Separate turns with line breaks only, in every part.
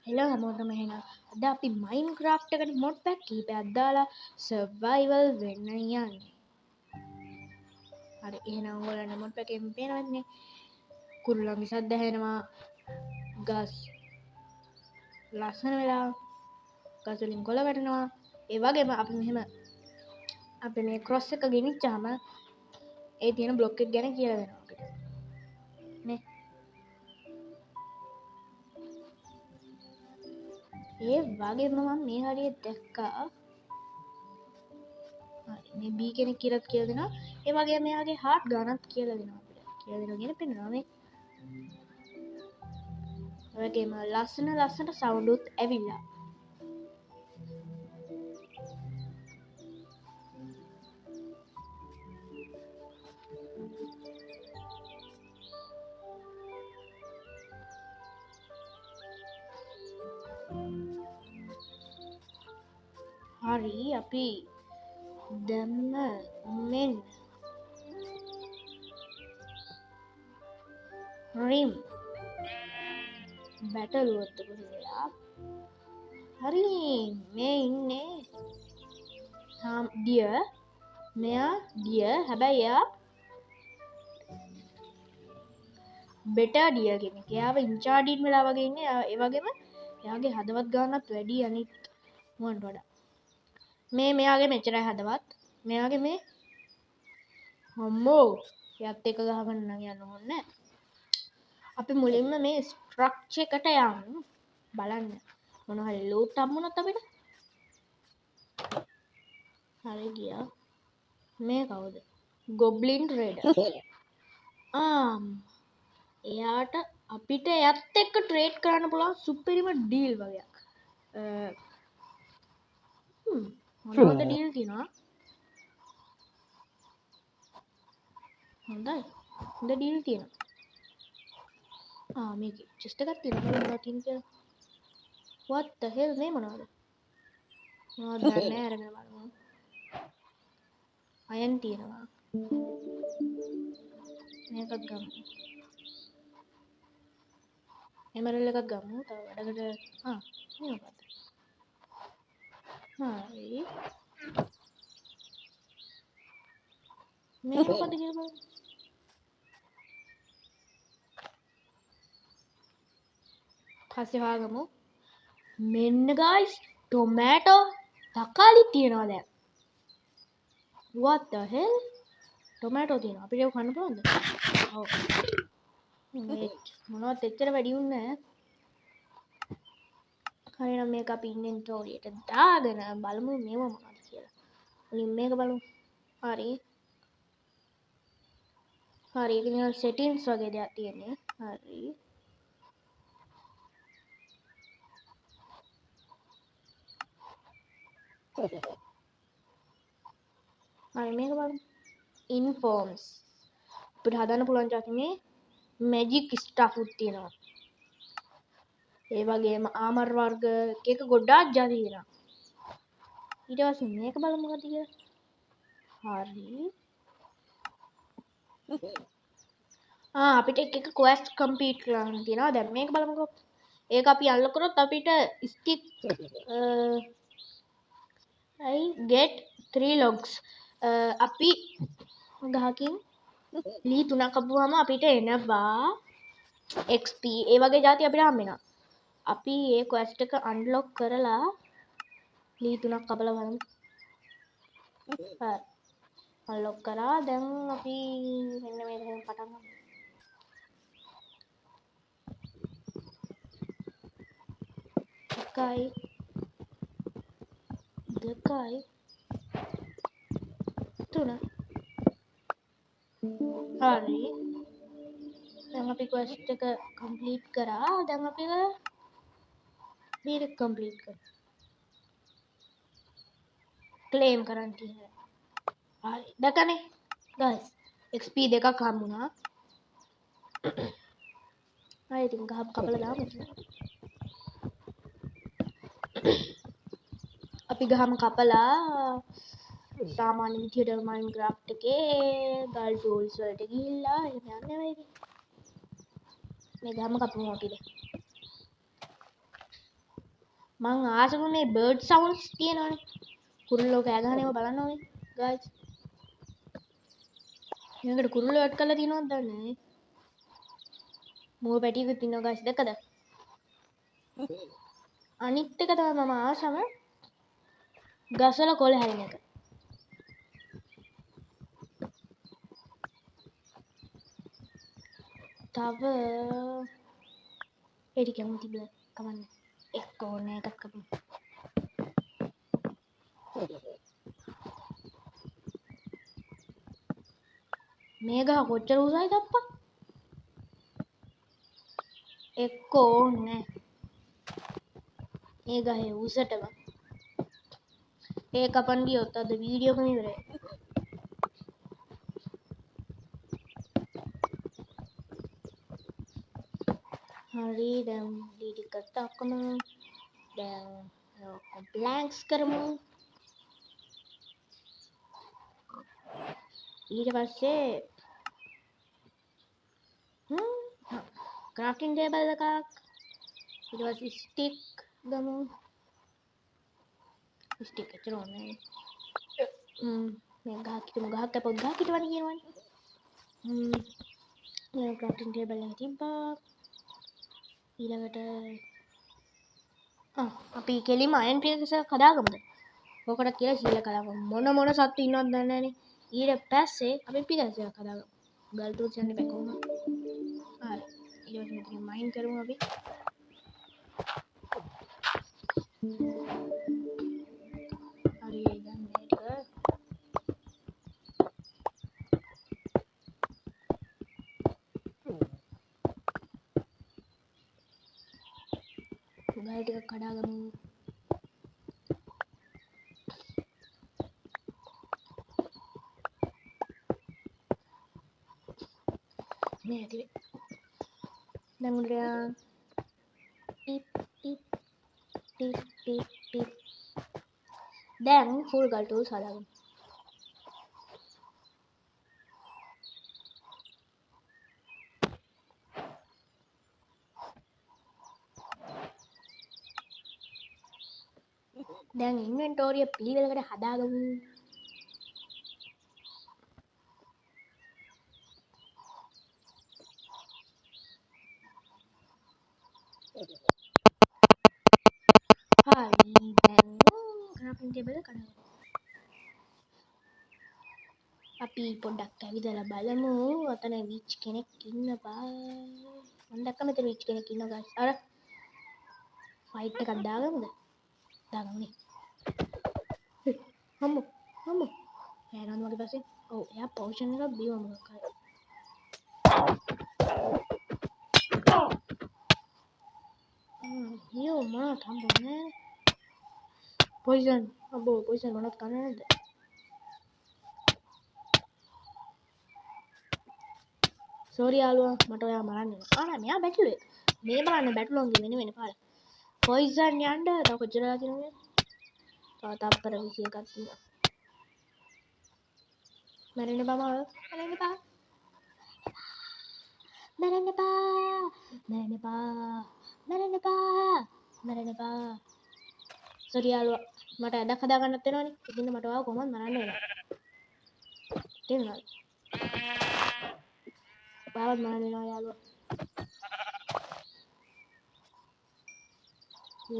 Hello හැමෝටම එහෙනම් අද අපි මයින්ක්‍රාෆ්ට් එකට මොඩ් පැක් කීපයක් දාලා සර්වයිවල් වෙන්න යන්නේ. හරි එහෙනම් ඔයාලට මොඩ් පැක් එකෙන් පේනවනේ කුරුල්ලන්ගේ සද්ද ඇහෙනවා, ගස් ලස්සන වෙලා ගස් වලින් කොළ වැටෙනවා. ඒ වගේම අපි මෙහෙම අපි මේ ක්‍රොස් එක ගෙනිච්චාම ඒ තියෙන බ්ලොක් එක ගැන කියලා දෙනවා අපිට. නේ ඒ වගේම මම මේ හරිය දැක්කා මේ B කෙනෙක් කියලාත් කියලා දෙනවා. ඒ වගේම මෙයාගේ හાર્ට් ගණනත් කියලා දෙනවා අපිට. කියලා දෙනවා කියන පෙන්නනවා මේ. ඒ වගේම ලස්සන සවුන්ඩ් උත් ඇවිල්ලා. හරි අපි දැම්ම මෙන්න රිම් බැටලුවොත් පුරුදලා. හරි මේ ඉන්නේ ඩිය. මෙයා ඩිය හැබැයි එයා බෙටර් ඩිය කෙනෙක්. එයාව ඉන්චාර්ජ් වෙලා වගේ ඉන්නේ. ඒ වගේම එයාගේ හදවත් ගානත් වැඩි අනිත් මොන්ට වඩා. මේ මෙයාගේ මෙච්චරයි හදවත්. මෙයාගේ මේ හම්මෝ යත් එක ගහගන්න නම් යන්න ඕනේ. අපි මුලින්ම මේ ස්ට්‍රක්චර් එකට යමු. බලන්න මොන හරි ලූට් හම්බුනොත් අපිට. හරි ගියා. මේ කවුද? Goblin radar. එයාට අපිට එයත් එක්ක ට්‍රේඩ් කරන්න පුළුවන් සුපිරිම ඩීල් වගේක්. මොනවද ඩීල් තියෙනවා? හොඳයි. හොඳ ඩීල් තියෙනවා. මේක චෙස්ට් එකක් තියෙනවා. මොනවද තියෙන්නේ කියලා. what the hell මේ මොනවද? මොනවද දන්නේ අරගෙන බලමු. අයන් තියෙනවා. මේකත් ගමු. එමරල් එකක් ගමු. තව වැඩකට මේක මොකක්ද? හරි. මේක මොකක්ද කියලා බලමු. පස්සේ හොයාගමු. මෙන්න guys ටොමැටෝ තකාලි තියනවා දැන්. what the hell ටොමැටෝ තියෙනවා. අපිට ඒක කන්න පුළුවන්ද? ඔව්. මොනවත් එච්චර වැඩි වුණේ නැහැ. හරිනම් මේක අපි ඉන්වෙන්ටෝරියට දාගෙන බලමු මේව මොනවද කියලා. මුලින් මේක බලමු. හරි. හරි ඒක නිකන් සෙටින්ග්ස් වගේ දෙයක් තියෙන්නේ. හරි. හරි මේක බලමු. ඉන්ෆෝම්ස්. අපිට හදන්න පුළුවන් જાති මේ මැජික් ස්ටෆ් උත් තියෙනවා. ඒ වගේම ආමර් වර්ග එක ගොඩාක් જાති තියෙනවා. ඊට පස්සේ මේක බලමු මොකද කියලා. හරි. අපිට එක ක්වෙස්ට් කම්ප්ලීට් කරන්න තියෙනවා. දැන් මේක බලමුකෝ. ඒක අපි අන්ලොක් කරොත් අපිට ස්ටික් get 3 logs අපි ගහකින් ලී 3ක් කපුවාම අපිට එනවා XP ඒ වගේ જાති අපිට හම්බ වෙනවා. අපි ඒ ක්වෙස්ට් එක අන්ලොක් කරලා ලී 3ක් කපලා බලමු. හරි. අන්ලොක් කරා. දැන් අපි මෙන්න මේකෙන් පටන් ගමු. එකයි දෙකයි තුන. හරි. දැන් අපි ක්වෙස්ට් එක කම්ප්ලීට් කරා. දැන් අපි මේක කම්ප්ලීට් කරමු. ක්ලේම් කරන්න තියෙනවා. හරි. දැකනේ guys XP දෙකක් හම්බුණා. හරි ඉතින් ගහ කපලා දාමු. අපි ගහම කපලා සාමාන්‍ය විදියට මයින්ක්‍රාෆ්ට් එකේ ගල් ටූල්ස් වලට ගිහිල්ලා එහෙම යන්න වෙයි. මේ ගහම කපමු අපිට. මං ආසම මේ බර්ඩ් සවුන්ඩ්ස් තියෙනවනේ. කුරුල්ලෝ කෑ ගහන ඒවා බලන්න ඕනේ guys. මේකට කුරුල්ලෝ ඇඩ් කරලා තියෙනවද දන්නේ නැහැ. මෝ පැටියකුත් ඉන්නවා guys දැක්කද? අනිත් එක තමයි මම ආසම ගසල කොළ හැරෙන එක. තව ඒ ටික යමු තිබ්බ කමන්නේ. එක්ක ඕනේ එකක් කපමු. මේ ගහ කොච්චර උසයිද අප්පා? එක්ක ඕනේ. ඒ ගහේ උසටම. ඒ කපන් ගියොත් අද වීඩියෝ එකම ඉවරයි. හරි දැන් ඩීටි කට් ඔක්කොම දැන් බ්ලැන්ක්ස් කරමු. ඊට පස්සේ ක්‍රාෆ්ටින් ටේබල් එකක් ඊට පස්සේ ස්ටික් ගමු. ස්ටික් එච්චර ඕනේ මේ ගහක් හිටමු. ගහක් කැපුවොත් ගහක් හිටවන්නේ කියනවනේ. මේ ක්‍රාෆ්ටින් ටේබල් එක තිබ්බා. ඊළඟට අපි කෙලිම අයන් පිකස් එකක් හදාගමුද? ඕකට කියලා සීල කලාව මොන සත්තු ඉන්නවද දන්නේ නැහනේ. ඊට පස්සේ අපි පිකස් එකක් හදාගමු. ගල් ටූල්ස් යන්නේ බෑ කොහොමද? හරි. ඊට පස්සේ මෙතන මයින් කරමු අපි. හරි දැන් මේක ගල් ටිකක් කඩාගමු. මේ ඇතුලේ දැන් උඩට tip tip tip tip tip දැන් ෆුල් ගල් ටූල්ස් හදාගමු. දැන් ඉන්වෙන්ටෝරි එක පිළිවෙලකට හදාගමු. හරි දැන් ක්‍රාෆ්ටින් ටේබල් එක කඩමු. අපි පොඩ්ඩක් ඇවිදලා බලමු. අතන විච් කෙනෙක් ඉන්නවා. මම දැක්ක මෙතන විච් කෙනෙක් ඉන්නවා guys. අර ෆයිට් එකක් දාගමුද? දාගමුනේ. හම්බු. එයානම් මගේ පස්සේ. ඔව් එයා පොෂන් එකක් බීව මොකක් හරි. යෝ මට හම්බුනේ. පොයිසන්. අබෝ පොයිසන් මොනවද කන්නේ නැද්ද? සෝරි යාළුවා මට ඔයා මරන්න වෙනවා. නෑ මෙයා බැටළුවෙක්. මේ බලන්න බැටළුවන්ගේ වෙන පාර. පොයිසන් යන්න තව කොච්චර වෙලා තියෙනවද? තව තප්පර 21ක් තියෙනවා. මැරෙන්න බා මාව. මැරෙන්න බා. සෝරි යාළුවා මට ඇඩක් හදාගන්නත් වෙනවනේ. ඉතින් මට ඔයාව කොහොමද මරන්න වෙනවා. තේරුණාද? ඔයාවත් මරන්න වෙනවා යාළුවා.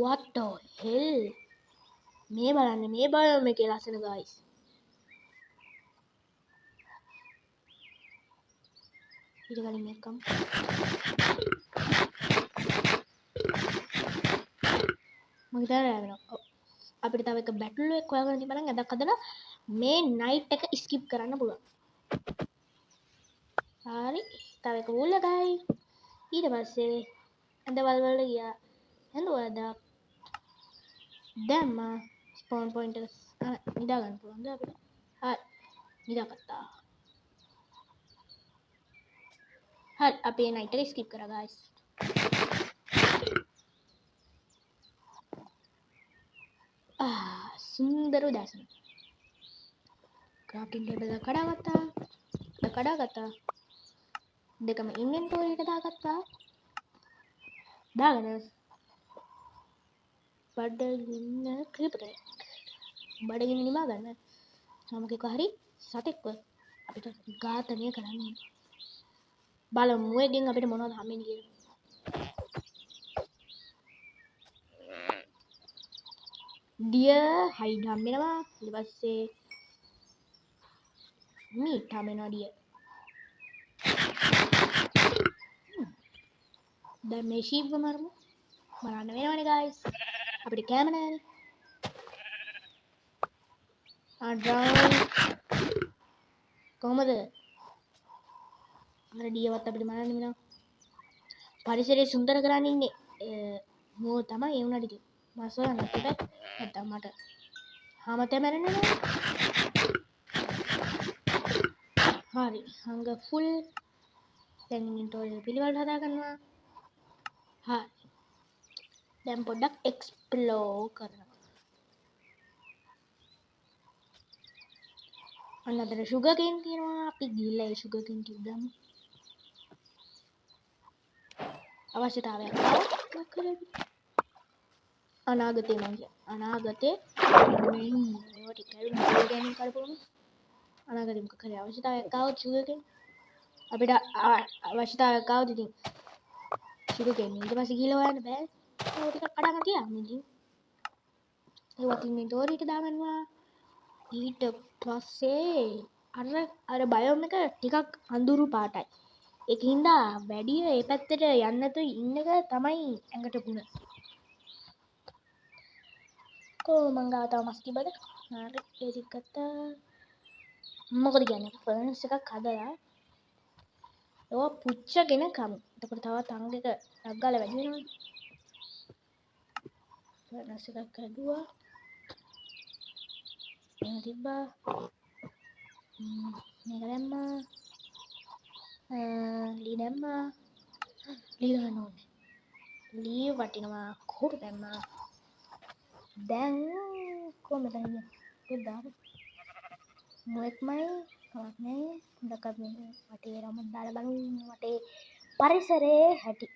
What the hell? මේ බලන්න මේ බයෝම් එකේ ලස්සන guys. ඊට කලින් එක්කම මම හිතලා යනවා. අපිට තව එක බැටල් එකක් හොයාගන්න තිබ්බනම් අදක් හදලා මේ නයිට් එක ස්කිප් කරන්න පුළුවන්. හරි. තව එක වුල්ල ගයි. ඊට පස්සේ ඇඳවල් වල ගියා. ඇඳුවද දැම්මා ස්පෝන් පොයින්ට් එක නිදා ගන්න පුළුවන්ද අපිට? හරි. නිදාගත්තා. හරි අපි නයිට් එක ස්කිප් කරා guys. සුන්දර උදෑසන. ක්‍රාෆ්ටින් ටේබල් එක කඩාගත්තා. දෙකම ඉන්වෙන්ටෝරි එකට දාගත්තා. දාගෙන බඩගින්න ක්‍රීපරේ බඩගින්න නිවා ගන්න සමකෙක හරි සතෙක්ව අපිට ඝාතනය කරන්න බලමු මුවෙක්ගෙන් අපිට මොනවද හම්බෙන්නේ කියලා. දිය හයිඩ් හම්බෙනවා. ඊට පස්සේ මීට් හම්බෙනවා දිය. දැන් මේ ෂීප්ව මරමු. මරන්න වෙනවනේ guys. අපිට කැම නැහැනේ. ඩ්‍රවුන් කොහමද? අර දියවත් අපිට මරන්න වෙනවා. පරිසරය සුන්දර කරන්න ඉන්නේ මෝ තමයි ඒ වුණාට ඉතින් මස් හොයන්න බෑ. නැත්තම් මට හාමතේ මැරෙන්න නෑ. හරි හංග ෆුල් දැන් ඉන්වෙන්ටරි පිළිවෙලට හදා ගන්නවා. හරි දැන් පොඩ්ඩක් එක්ස්ප්ලෝර් කරනවා. අන්න අතර ෂුගර් කේන් තියෙනවා. අපි ගිහලා ඒ ෂුගර් කේන් ටික ගමු. අවශ්‍යතාවයක් අනාගතේ මං කිය අනාගතේ මේවා ටික ගැන කරපුවම අනාගතේ මොකක් හරි අවශ්‍යතාවයක් ආවොත් ෂුගර් කේන් අපිට අවශ්‍යතාවයක් ආවොත් ඉතින් ෂුගර් කේන් ඊට පස්සේ ගිහලා හොයන්න බෑ. ඒක ටිකක් අඩගන්න තියන්න ඉතින් ඒවත් ඉන්වෙන්ටරියට දාගන්නවා. ඊට පස්සේ අර බයෝම් එක ටිකක් අඳුරු පාටයි. ඒකින්ද වැඩිය ඒ පැත්තට යන්න නැතුව ඉන්න එක තමයි ඇඟට ගුණ. මං ගාව තව මස් තිබ්බද? හරි ඒ ටික ගත්තා. මොකද කියන්නේ ෆර්නස් එකක් හදලා ඒවා පුච්චගෙන කමු. එතකොට තවත් අංග එක ටක් ගාලා වැඩි වෙනවා. ෆර්නස් එකක් හදුවා. එහෙම තිබ්බා. මේක දැම්මා. ලී දැම්මා. ලී දාන්න ඕනේ. ලී වටිනවා කොහොමද දැම්මා. දැන් කොහමද හරියන්නේ? ඒක දාන්න. මොෙක්මයි කවක් නෑ. හොඳක් මේ වටේ රමුත් දාලා බලමු වටේ පරිසරයේ හැටි.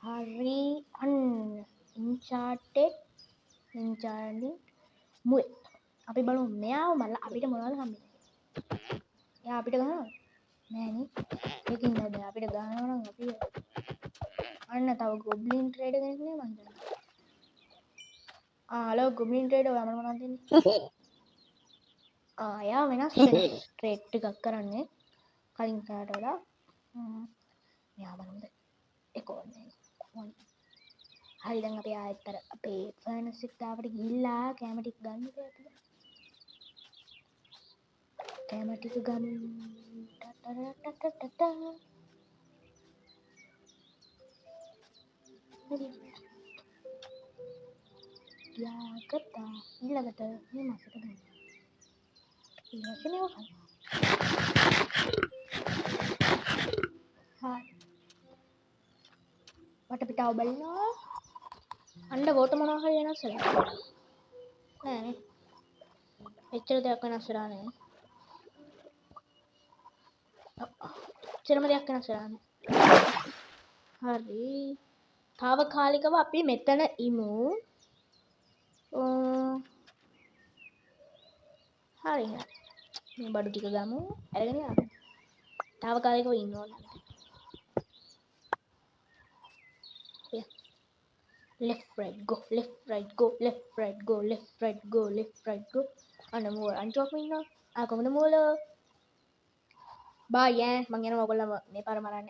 හරි අන්න ඉන්චාර්ටෙඩ් මුවේ අපි බලමු මෙයාව මරලා අපිට මොනවද හම්බෙන්නේ. එයා අපිට ගහනවා නෑනේ. ඒකින්ද අපිට ගහනවා නම් අපි අන්න තව ගොබ්ලින් ට්‍රේඩර් කෙනෙක් නේ මං දන්නවා. හලෝ ගොබ්ලින් ට්‍රේඩර් ඔයා මට මොනවද දෙන්නේ? එයා වෙනස් ට්‍රේඩ් ටිකක් කරන්නේ කලින් කාට වඩා. මෙයා බලමුද ඒක ඕනේ. හරි දැන් අපි ආයෙත් අපේ ෆර්නස් එක තාවට ගිහිල්ලා කැම ටික ගන්න බෑ. කැම ටික ගමු. යාකතා ඊළඟට මේ මාසෙට ගන්න. ඊළඟට මේව ගන්න. හරි. වටපිටාව බලනවා. අන්න ගෝත මොනවා හරි වෙනස් වෙලා. නෑනේ. එච්චර දෙයක් වෙනස් වෙලා නෑ. එච්චරම දෙයක් වෙනස් වෙලා නෑ. හරි. තාවකාලිකව අපි මෙතන ඉමු. හරි. මේ බඩු ටික ගමු. අරගෙන යන්න. තාවකාලිකව ඉන්න ඕනේ. left right go left right go left right go left right go left right go අන්න මෝ අන්තිමක් ඉන්නවා කොහොමද මෝල බයි මං යනවා ඔයගොල්ලෝ මේ පාර මරන්න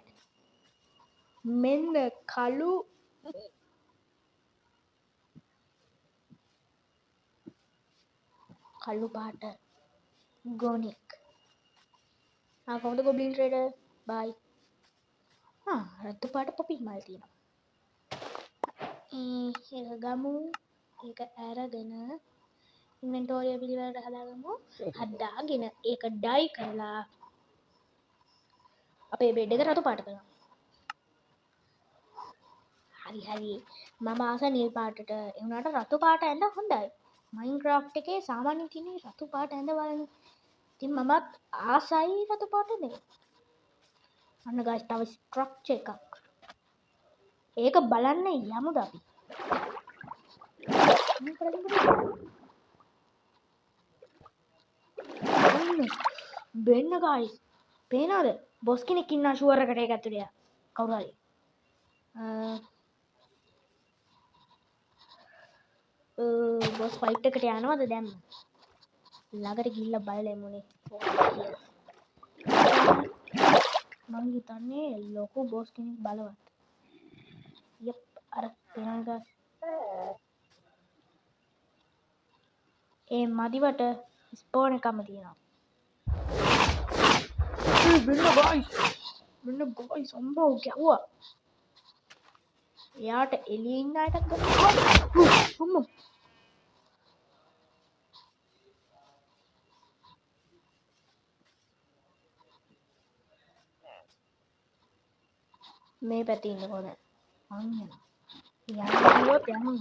මෙන්න කළු පාට ගෝනික් කොහොමද ගොබ්ලින් ට්‍රේඩර් බයි රතු පාට පොපි මල් තියෙනවා ඒක ගමු ඒක අරගෙන ඉන්වෙන්ටරි පිළිවෙලට හදාගමු හදාගෙන ඒක ඩයි කරලා අපේ බෙඩ් එක රතු පාට කරනවා හරි මම ආස නිල් පාටට ඒ වුණාට රතු පාට ඇඳ හොඳයි මයින්ක්‍රාෆ්ට් එකේ සාමාන්‍යයෙන් තියෙන රතු පාට ඇඳ බලන්න ඉතින් මමත් ආසයි රතු පාට නේ අන්න ගයිස් තව ස්ට්‍රක්චර් එකක්. ඒක බලන්න යමුද අපි? බෙන්න ගයිස්. පේනවද? බොස් කෙනෙක් ඉන්නා ෂුවර් එකට ඒක ඇතුලේ. කවුරු හරි. බොස් ෆයිට් එකට යනවද දැන්? ළඟට ගිහිල්ලා බලලෙමුනේ. මං හිතන්නේ ලොකු බොස් කෙනෙක් බලවත්. යප් අර පේනවද? ඒ මදිවට ස්පෝන් එකම තියෙනවා. මෙන්න ගයිස් අම්බෝ ගැව්වා. එයාට එළියේ ඉන්න අයටත් ගන්න. මේ පැත්තේ ඉන්න කොහොමද? මං යනවා. යාළුවෝත් යනවා.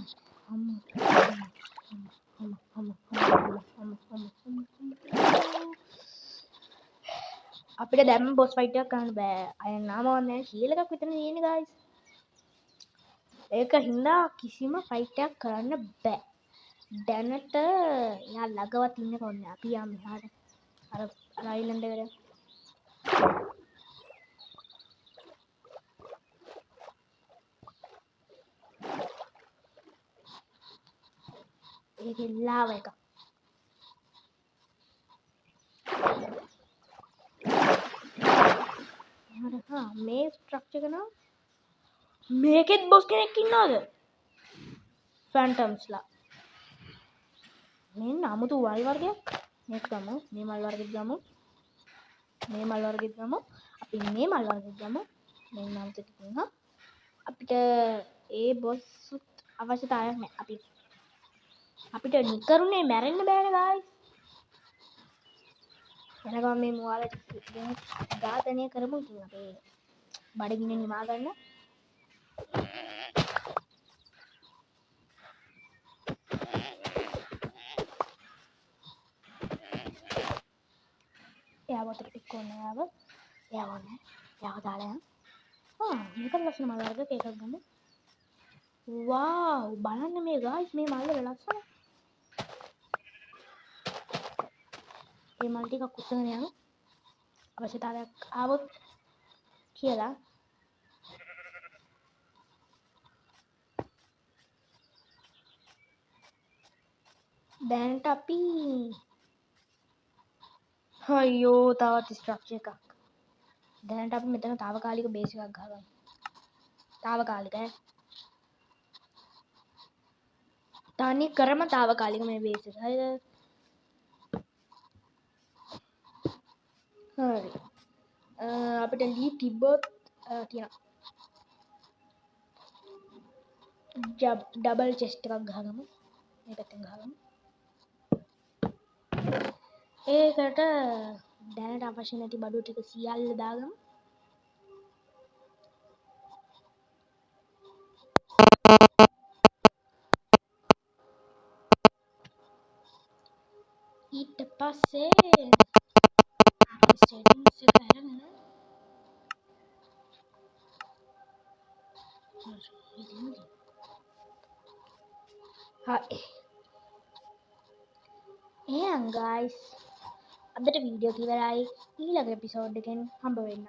අපිට දැම්ම බොස් ෆයිට් එකක් කරන්න බෑ. අය නාමවන්නේ හීල් එකක් විතර තියෙන්නේ ගයිස්. ඒක හින්දා කිසිම ෆයිට් එකක් කරන්න බෑ. දැනට යා ළඟවත් ඉන්න කොන්නේ. අපි යමු එහාට. අර අයිලන්ඩ් එකට. ඒකේ ලාව එක. මේ ස්ට්‍රක්චර් එක නම් මේකෙත් බොස් කෙනෙක් ඉන්නවද? ෆැන්ටම්ස්ලා. මෙන්න අමුතු වල් වර්ගයක්. මේක ගමු. මේ මල් වර්ගෙත් ගමු. මේ මල් වර්ගෙත් ගමු. අපි මේ මල් වර්ගෙත් ගමු. මේ නම් තිබුණා. අපිට ඒ බොස් අවශ්‍යතාවයක් නැහැ. අපිට නිකරුණේ මැරෙන්න බෑනේ ගායිස්. එනකම් මේ මුවාලට ඝාතනය කරමු ඉතින් අපේ බඩගින්න නිවා ගන්න. එයාව අතට එක්ක ඕනේ එයාව. එයාව ඕනේ. එයාව දාලා යන්න. මේක ලස්සන මල් වර්ගයක් එකක් ගමු. වාව් බලන්න මේ ගායිස් මේ මල් වල ලස්සන. මේ මල් ටිකක් උස්සගෙන යමු. අවශ්‍යතාවයක් ආවොත් කියලා. දැනට අපි අයියෝ තවත් ස්ට්‍රක්චර් එකක්. දැනට අපි මෙතන తాවකාලික බේස් එකක් ගහගමු. తాවකාලික ඈ. තනි කරම తాවකාලික මේ බේස් එක. හරිද? හරි. අපිට ලී තිබ්බොත් තියෙනවා. ඩබල් චෙස්ට් එකක් ගහගමු. මේ පැත්තෙන් ගහගමු. ඒකට දැනට අවශ්‍ය නැති බඩු ටික සියල්ල දාගමු. ඊට පස්සේ ස්ටේටමන්ට්ස් එක අරගෙන හරි. එහෙනම් ගයිස් අදට වීඩියෝ එක ඉවරයි. ඊළඟ එපිසෝඩ් එකෙන් හම්බ වෙන්න.